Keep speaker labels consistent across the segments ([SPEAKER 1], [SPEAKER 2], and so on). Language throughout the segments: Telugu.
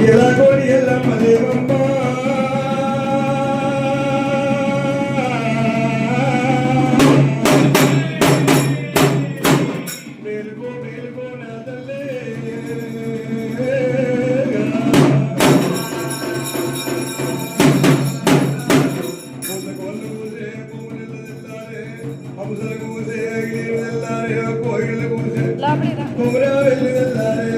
[SPEAKER 1] ఎలాగోని ఎల్లమ్మ దేవమ్మ మేలుకో మేలుకో నా తల్లే కుమరా వెళ్ళి వెళ్ళారే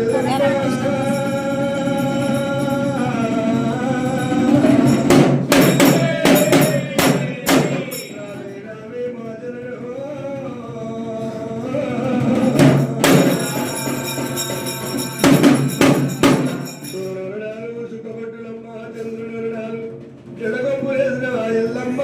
[SPEAKER 1] సుఖపట్టులమ్మ చంద్రుడు జడగొప్పు వేసిన ఎల్లమ్మ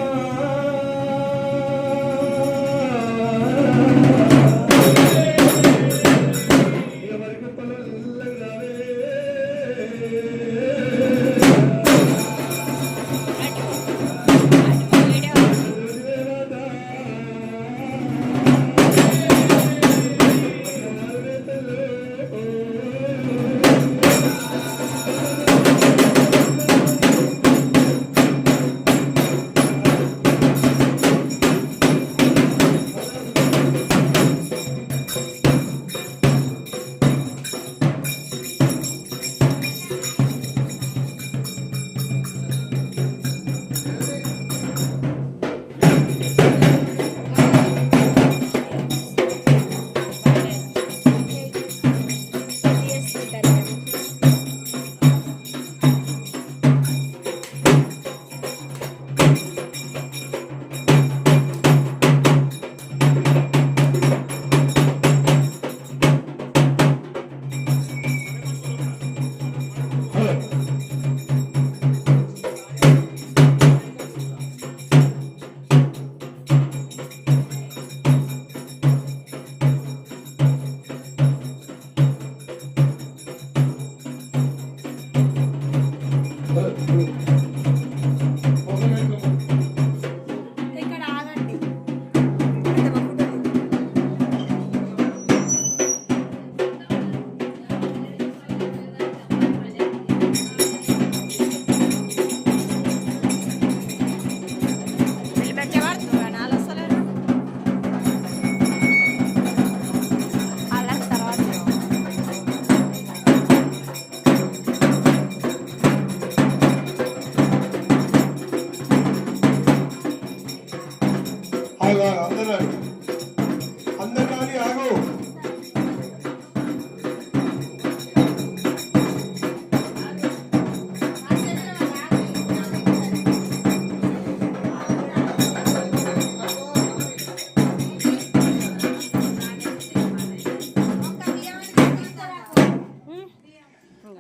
[SPEAKER 1] అందరినీ ఆగు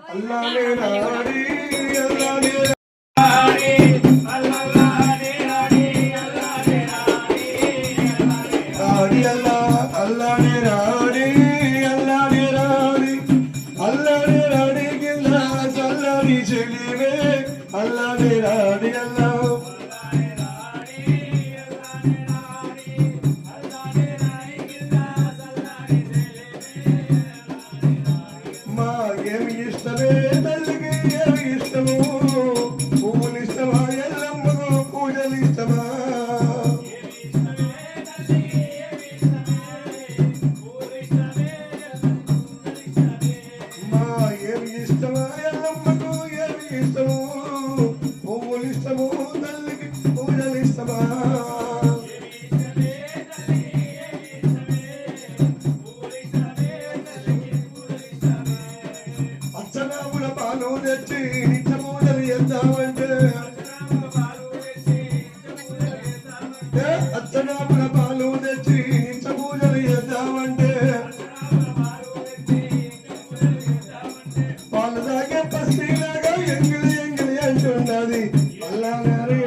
[SPEAKER 1] అల్లానే రాడి అల్లానే అచ్చనాపుల పాలు తెచ్చి ఇంత పూజలు చేద్దామంటే పాలు తాగే పసిలాగా ఎంగిలి ఎంగిలి అంటున్నది అల్లాగారు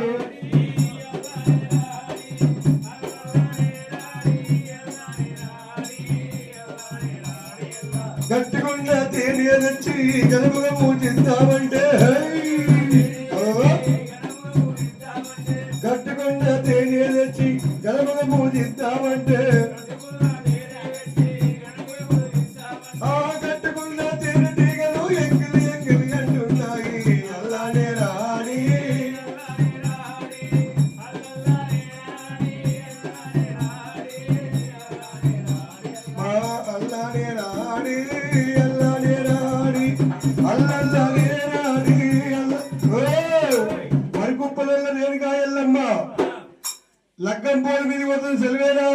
[SPEAKER 1] గట్టుకున్న తేనె తెచ్చి గలుపుగా పూజిద్దామంటే గట్టుకున్న తేనె తెచ్చి గలుపుగా పూజిద్దామంటే ఆ గట్టుకున్న తేనె తీగలు ఎంగిలి ఎంగిలి అంటున్నా అల్లల్లనేరాడి మరి కుప్పలల్ల రేణుకా ఎల్లమ్మ లగ్గం పోలు మీద పోతుంది సెలవేరా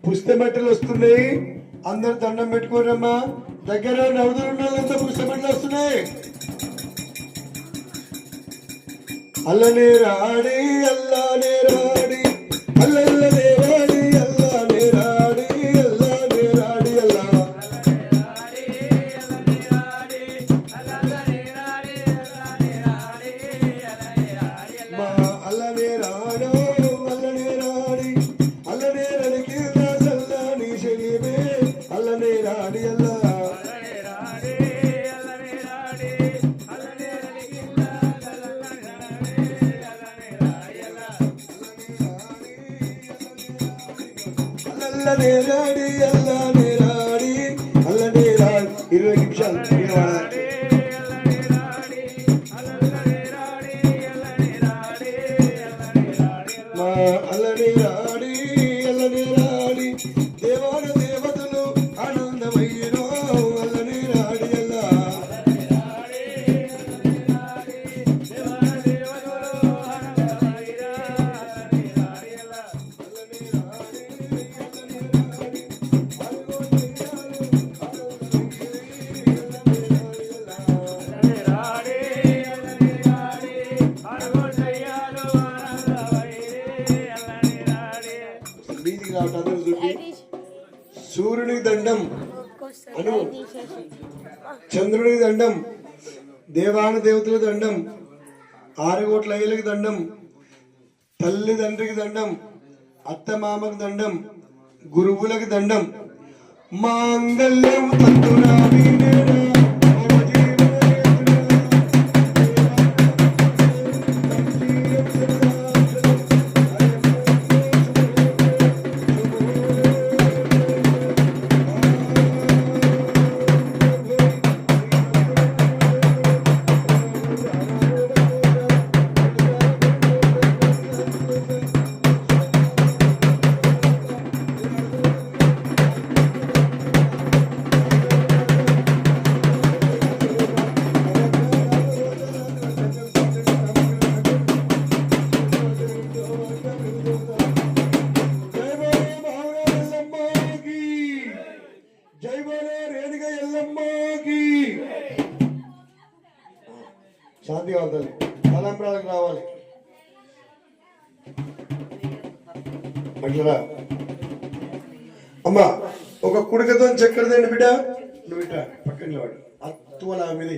[SPEAKER 1] పుస్తమెట్టలు వస్తున్నాయి, అందరు దండం పెట్టుకోరమ్మా. దగ్గర నవదులు ఉన్న పుస్తమెట్టలు వస్తున్నాయి. అల్లనే రాడి అల్లానే రాడి అల్లల్లనే రాడి అల్లానే రాడి అల్లానే రాడి అల్లా మా అల్లనే రాడో అల్లనే రాడి అల్లనే రడికి సల్లాని శరీరే అల్లనే రాడి అల్లా అల్లనే రాడి అల్లనే రాడి అల్లనే రాడి 20 నిమిషాలు మా అల్లనే రాడి అల్లనే రాడి దేవాన దేవతలు ఆనందమయ్యరో అల్లనే రాడి అల్లా అను చంద్రుడికి దండం, దేవాన దేవతలకు దండం, 6 కోట్ల అయ్యలకు దండం, తల్లిదండ్రికి దండం, అత్త మామకు దండం, గురువులకు దండం. మాంగళ్యం తంతునా వీణేనా మమ జీవన జై బోలో రేణుక ఎల్లమ్మకి. శాంతి కావాలి, తలంబ్రాలకు రావాలి. అట్లా అమ్మా, ఒక కుడికతో చక్కెర తిండి బిడ్డ, నువ్వు ఇట్లా పక్కన వాడు అత్తువలా మీద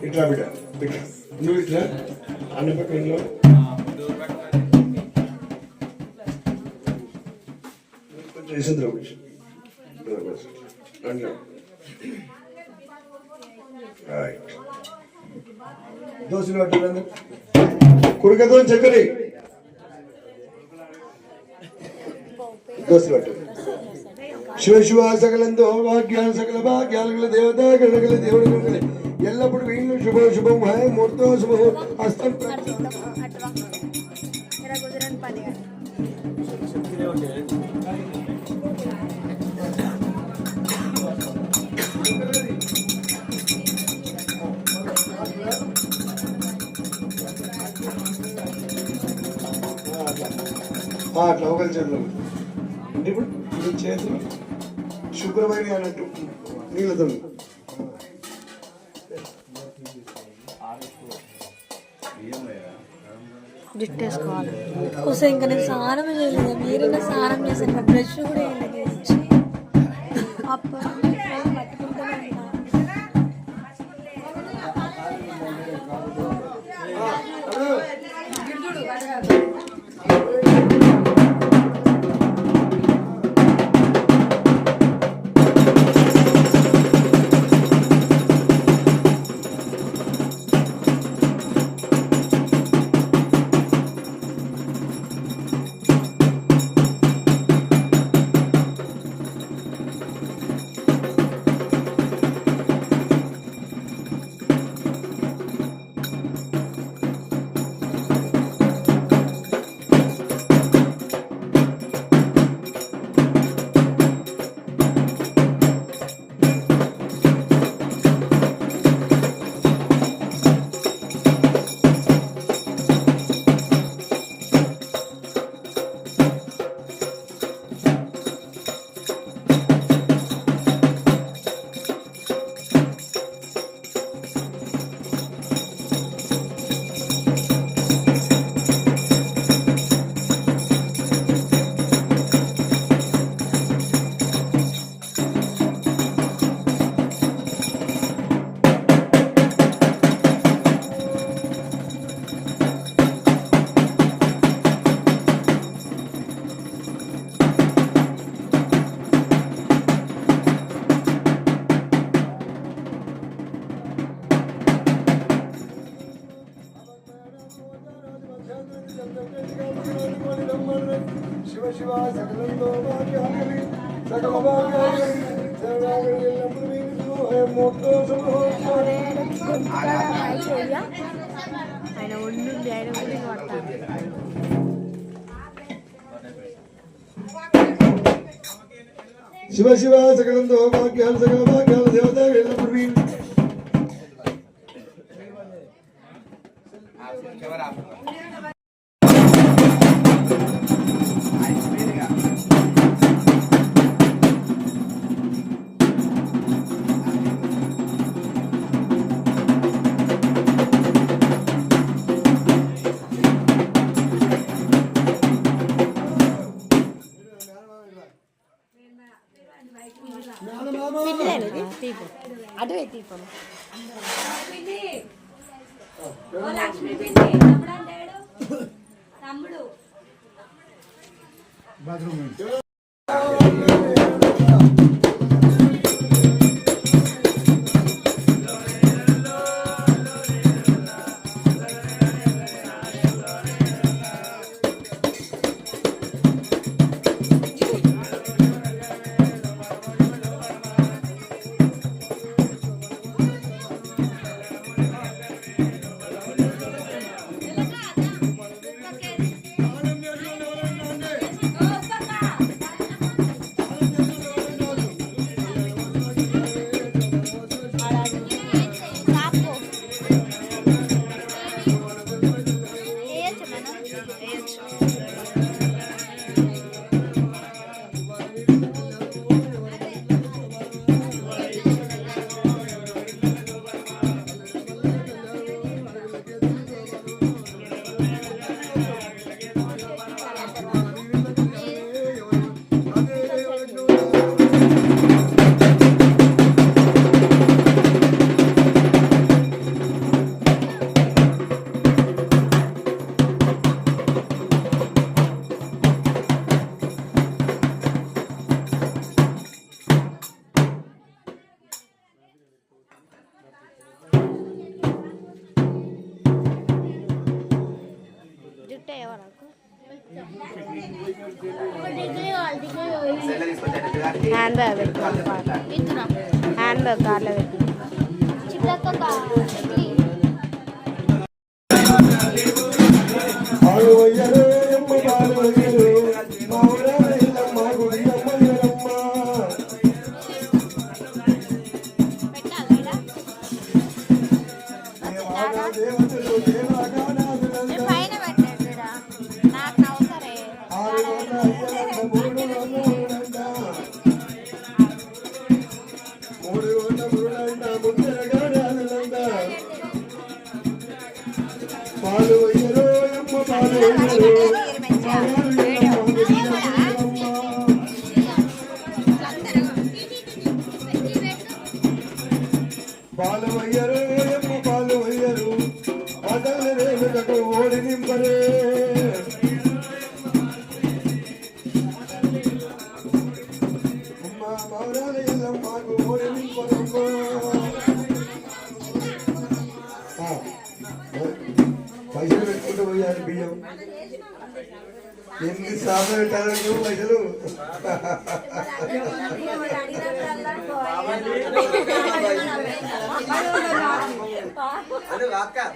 [SPEAKER 1] ఇట్లా బిడ్డ, ఇట్లా నువ్వు ఇట్లా అన్న పక్కన దోశలు పట్టారు, కుడికతో చక్కెర దోశలు పట్టారు. శివ శివ సకలంతో భాగ్యాలు సకల భాగ్యాలు దేవత గణగల దేవుడు గణగల ఎల్లప్పుడు వీళ్ళు శుభ శుభం హాయ్ మూర్తో శుభ హస్తం. అట్లా ఒకరి చేతులు అంటే ఇప్పుడు ఈ చేతులు శుభ్రమైన అన్నట్టు నీళ్ళతో
[SPEAKER 2] జుట్టేసుకోవాలి. కోసం ఇంకా నేను స్నానం చేయలేదు, మీరైనా స్నానం చేశాను, బ్రష్ కూడా వేయలేదు. అప్పుడు పట్టుకుంటూనే ఉన్నా. శివ శివ సకలంతో భాగ్యాలి సకల భాగ్యాలి ఆయన ఉండి ఆయన కూడా పడతారు.
[SPEAKER 1] శివ శివ సకలంతో భాగ్యాలు సకల భాగ్యాలు దేవత ఎల్లప్పుడు
[SPEAKER 2] తీపు అటు తీపు తమ్ముడు హ్యాండ్ బ్యాగ్ హ్యాండ్ బ్యాగ్ కార్లో పైసలు పెట్టుకుంటూ పోయారు బియ్యం ఎన్ని సార్లు పెట్టారు పైసలు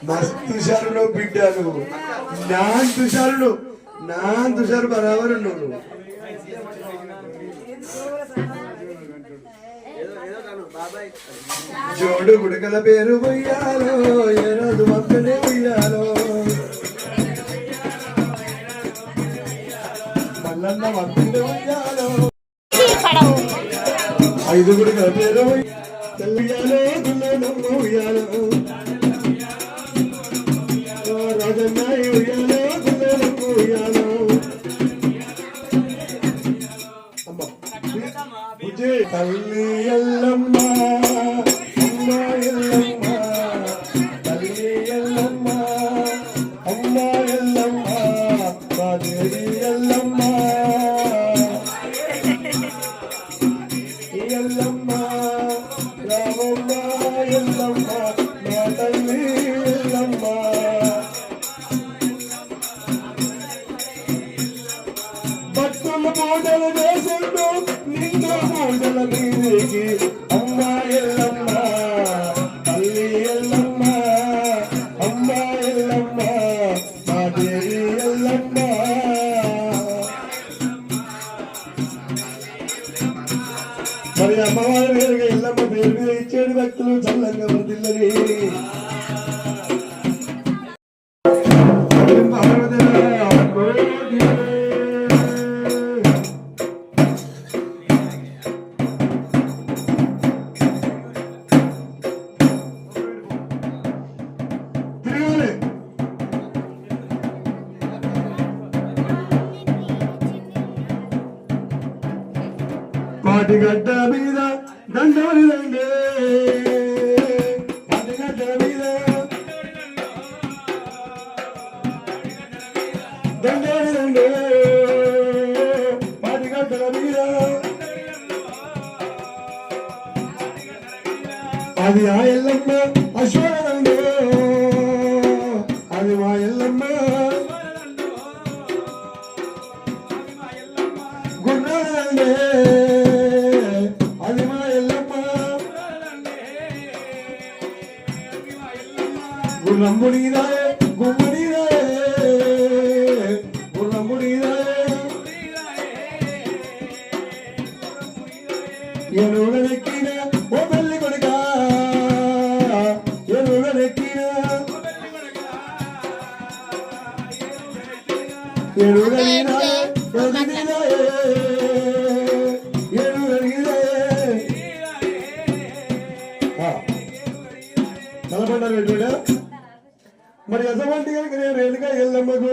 [SPEAKER 2] మస్తు తుషారులో బిడ్డాను నాన్ తుషారు బరాబర్ ఉన్నాడు జోడు గుడకల పేరు పోయాలో ఎరదు మక్కనే పోయాలో మల్లన్న మక్కనే పోయాలో ఐదు గుడకల పేరు తెల్లయాలో గుల్లనమ్మ ఉయ్యాలో రాజన్నాయి ఉయ్యాలో గుల్లనమ్మ ఉయ్యాలో తల్లి ఎల్లమ్మ అమ్మ ఎల్లమ్మ తల్లి ఎల్లమ్మ అమ్మ ఎల్లమ్మ మాదేవి ఎల్లమ్మ ఎల్లమ్మ రామమ్మ ఎల్లమ్మ మా తల్లి ఎల్లమ్మ భక్తుల పూజలు చేసిండు నిండు పూజల మీదికి అమ్మ ఎల్లమ్మ తల్లి ఎల్లమ్మ అమ్మ ఎల్లమ్మ మా దేవి ఎల్లమ్మ మరి అమ్మవారి పేరుగా ఎల్లమ్మ పేరు మీద ఇచ్చేడు భక్తులు చల్లంగా వర్దిల్లని పాటిగడ్డ మీద దండ
[SPEAKER 1] దండోరి దండే పాటిగడ్డల మీద దండోరి దండే పాటిగడ్డల మీద అది ఆ ఎల్లమ్మ అశ్వరంగో అది మా ఎల్లమ్మ గుర్రండే అది మా ఎల్లమ్మ గుర్రంబుడిదాయే గుమ్మడిదాయే గుర్రంబుడిదాయే ఎనుగనెక్కిన ఓ తల్లి కొడుక ఎనుగనెక్కిన ఎనుగనిదాయే ఎనుగనిదాయే ఎనుగనిదాయే తలపడ్డారు పెట్టుడా మరి అసవంటి కనుక నేను ఎందుక ఎల్లమ్మకు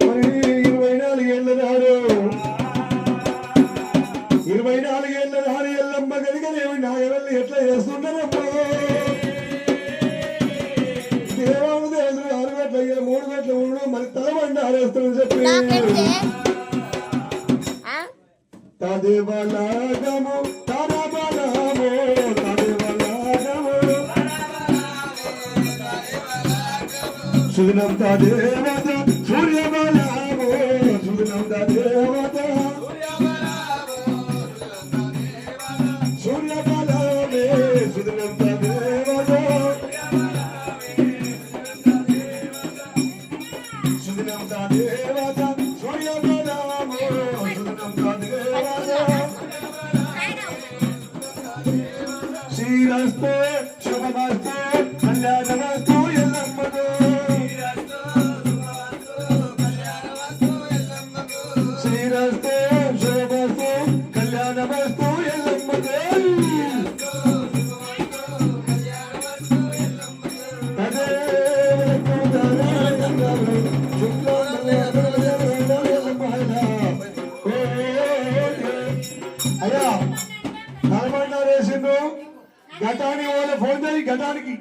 [SPEAKER 1] మరి 24 ఏళ్ళ నాడు 24 ఏళ్ళ నాడు ఎల్లమ్మ కనుక నేను నాగవల్లి ఎట్లా చేస్తున్నారమ్మా దేవాలు దేవుడు 6 గంటల 3 గంటల ఉండు మరి తలబండి ఆరేస్తామని చెప్పి తదేవలాగము తరబలము తదేవలాగము సుదినం తదేవత సూర్యబలము సుదినం తదేవత సూర్యబలమే సుదినం తదేవత సుదినం తదేవత సూర్యబలము సుదినం తదేవత శ్రీరస్తు శుభమస్తు కళ్యాణమస్తు ఎల్లమ్మకు శ్రీరస్తు శుభమస్తు కళ్యాణమస్తు ఎల్లమ్మకు అయ్యా నల్గొండ రేసిండు ఘటానికి వాళ్ళ ఫోన్ చేయి ఘటానికి